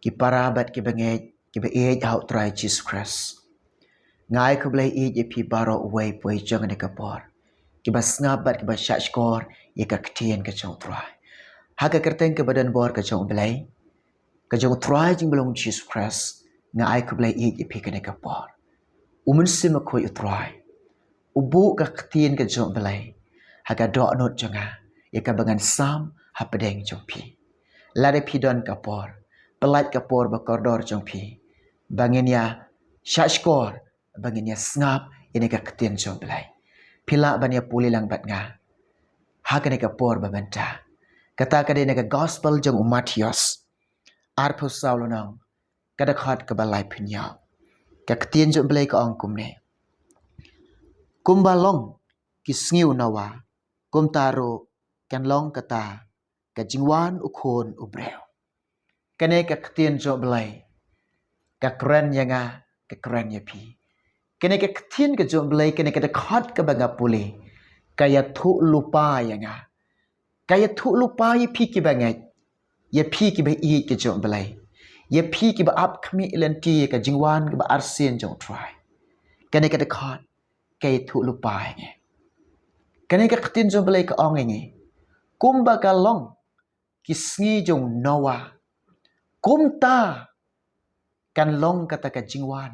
ki parabat ki bangai ki ba out try Jesus Christ ngai ku blai pi baro way poi jang ne kapor ki ba snabat ki ba shashkor ye ka ktien ka chong try ha ka kerteng ke badan bor ka chong blai ka jong try jing belong Jesus Christ ngai ku blai pi ka ne kapor umun sim ko try ubu ka ktien ka chong blai ha ka do not janga ye ka bangan sam ha pedeng chong pi lade pi don kapor pelat kapor ba koridor chong pi bangin ya shashkor bangin ya snap ini ka ktien chong blai pila ban ya puli lang bat nga ha ka ne kapor ba banta kata ka de ne ka gospel jong Matius arpo saulonang kada khat ka balai pinya ka ktien chong blai ka ong kum ne kumbalong kisngiu nawa kumtaro kan long kata ka jingwan ukon ubreo kane ka ktien jo blai ka kren yanga ka kren yapi kane ka ktien ka jo blai kane ka khat ka banga puli kaya thu lupa yanga kaya thu lupa yapi ki bangai yapi ki ba i ka jo blai yapi ki ba ap khmi lenti ka jingwan ka ba arsen jo try kane ka khat kaya thu lupa yanga kane ka ktien jo blai ka ong ngi kumba ka long kisngi jong Noah kumta kan long kata ka jingwan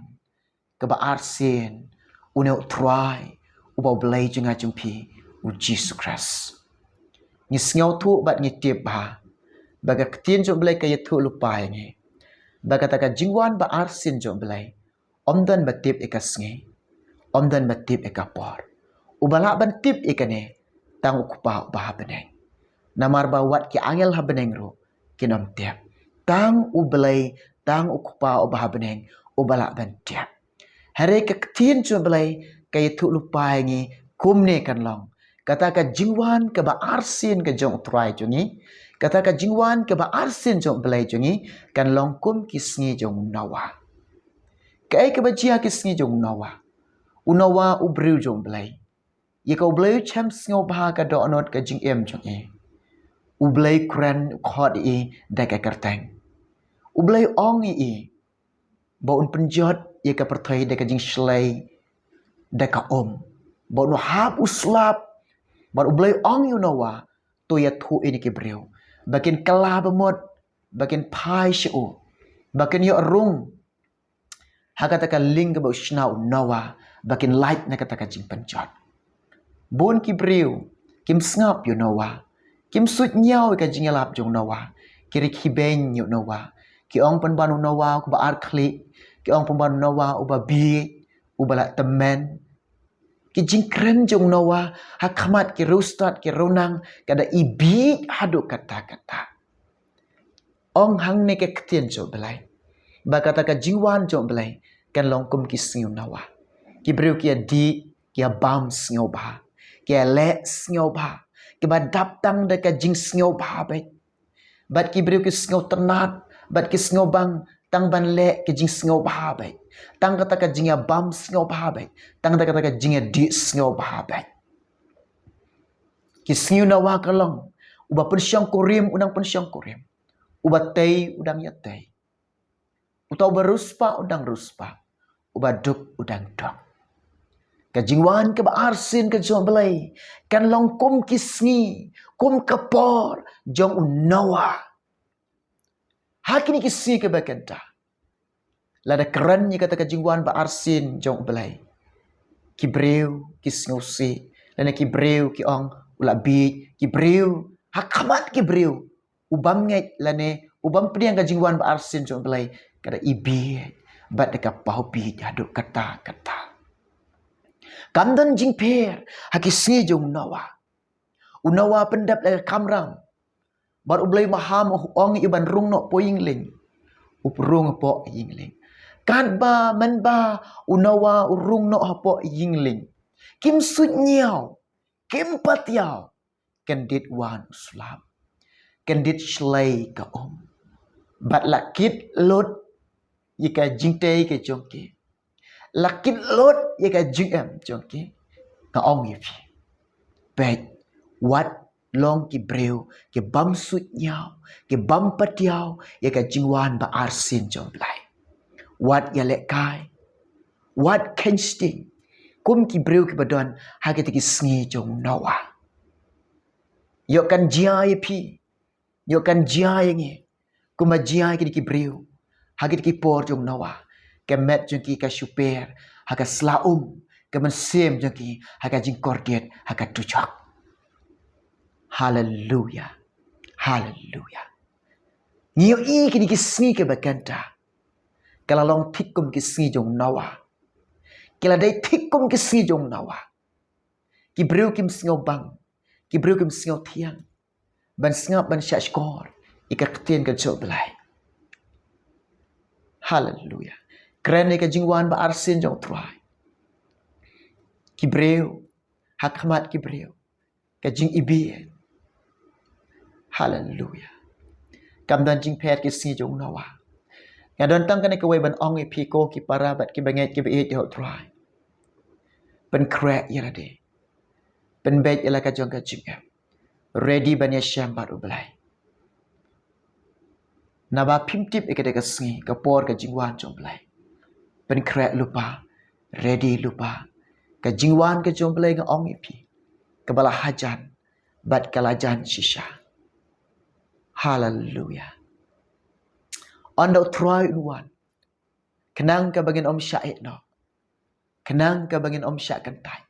ka ba arsen uneu try uba blai jinga jumpi u Jesus Christ ni sngiau thu bat ni tip ba baga ktien jong blai ka yathu lupai ni baga ta ka jingwan ba arsen jong blai omdan ba tip ekasngi omdan ba tip ekapor ubala ban tip ekane tang ukupa ba beneng namar ba wat ki angel ha beneng ro kinom tiap tang ublai tang ukupa obah beneng ubala ban tiap hare ka ktien chu blai kay thu lupai ngi kumne kan long kata ka jingwan ka ba arsin ka jong try chungi kata ka jingwan ka ba arsin jong blai chungi kan long kum kisngi jong nawa kay ka ba jia kisngi jong nawa unawa ubriu jong blai ye ka blai cham sngo ba ka do not ka jing em chungi ublai kran khod i da ka kerteng ublai ong i ba un penjot ye ka perthai da ka jing slai da ka ba no hap uslap ba ublai ong you know wa to ya thu ini ki breu bakin kala bemot bakin pai shu bakin yo rung hakata ka ling ba usnau nawa bakin light na kata ka jing penjot bon ki breu kim snap you know wa kim sut nyau ka jingalap jong nawa kiri khibeng you know wa ki ong pan banu nawa ku ba ar khli ki ong pan banu nawa uba bi ubala temen ki jingkren jong nawa hakmat ki rustat ki runang kada ibi hadu kata-kata ong hang ne ke ktien jo belai ba kata ka jingwan jo belai kan longkum ki singu nawa ki breu ki di ki bam singu ba ki le singu ba ki ba dap tang de ka jing singu ba ba bat ki breu ki singu ternat bat ki singu bang tang ban le ki jing singu ba ba tang kata ka jing bam singu ba ba tang kata ka jing di singu ba ba ki singu nawa ka long uba pensyang kurim udang pensyang kurim uba tei udang ya tei utau beruspa udang ruspa uba duk udang duk kajingwan ke arsin ke jong belai kan long kum kisngi kum kapor jong unawa hakini kisi ke bakenta lada keren ni kata kajingwan ba arsin jong belai ki breu kisngusi lana ki breu ki ong ula bi ki breu hakamat ki breu ubam ngai lane ubam pediang kajingwan ba arsin jong belai kada ibi bat deka pau bi jaduk kata-kata kamdan jing per hakisni jong nawa unawa pendap le kamram bar ublai maham ong iban rung no po yingling uprung po yingling kan ba man ba unawa urung no po yingling kim sut nyao kim pat yao kendit wan uslam kendit shlai ka bat lakit lot yika jingte ke jongki lakit lot yika jingam jongki ka ong yifi bet what long ki breu ki bam suit nhau ki bam pat nhau ya ka jingwan ba arsin jong blai wat ya le kai wat ken sting kum ki breu ki badon ha ki sngi jong nawa yo kan jia ye pi yo kan jia ye nge kuma jia ki breu ha ki por jong nawa ke met jong ki ka super ha ka slaum ke men sem jong ki ha ka jing kordiet ha ka tuchak. Hallelujah. Hallelujah. Nhiều ý cái sngi ke bakanta. Kalau long thikum ke sngi jong nawa. Kalau dai thikum ke sngi jong nawa. Ki breu kim sngo bang. Ki breu kim sngo thiang. Ban snga ban shashkor. Ika ktien ka jo belai. Hallelujah. Kerana ka jingwan ba arsin jong try. Ki breu hakmat ki breu. Ka jing ibi. Hallelujah. Kam dan jing pet ki sngi jong nawa. Nga don tang kana ka way ban ong ipi ko ki parabat ki banget ki be ho try. Ban crack yala de. Ban bet yala ka jong ka jing. Ready ban ya syambat ublai. Naba pimtip ikade ka sngi ka por ka jingwan jong blai. Ban crack lupa. Ready lupa. Ka jingwan ka jong blai nga ong ipi. Ka bala hajan. Bat kalajan shisha. Hallelujah. Anda try in one. Kenang ka bagin om syait no. Kenang ka bagin om syak kantai.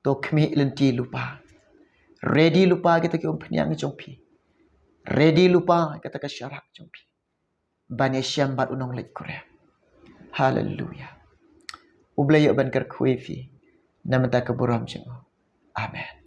To kmi lenti lupa. Ready lupa kita ki om penyang jongpi. Ready lupa kata ka syarak jongpi. Bani syambat unong lek Korea. Hallelujah. Ublay ban kar khuifi. Namata ka buram jengo. Amen.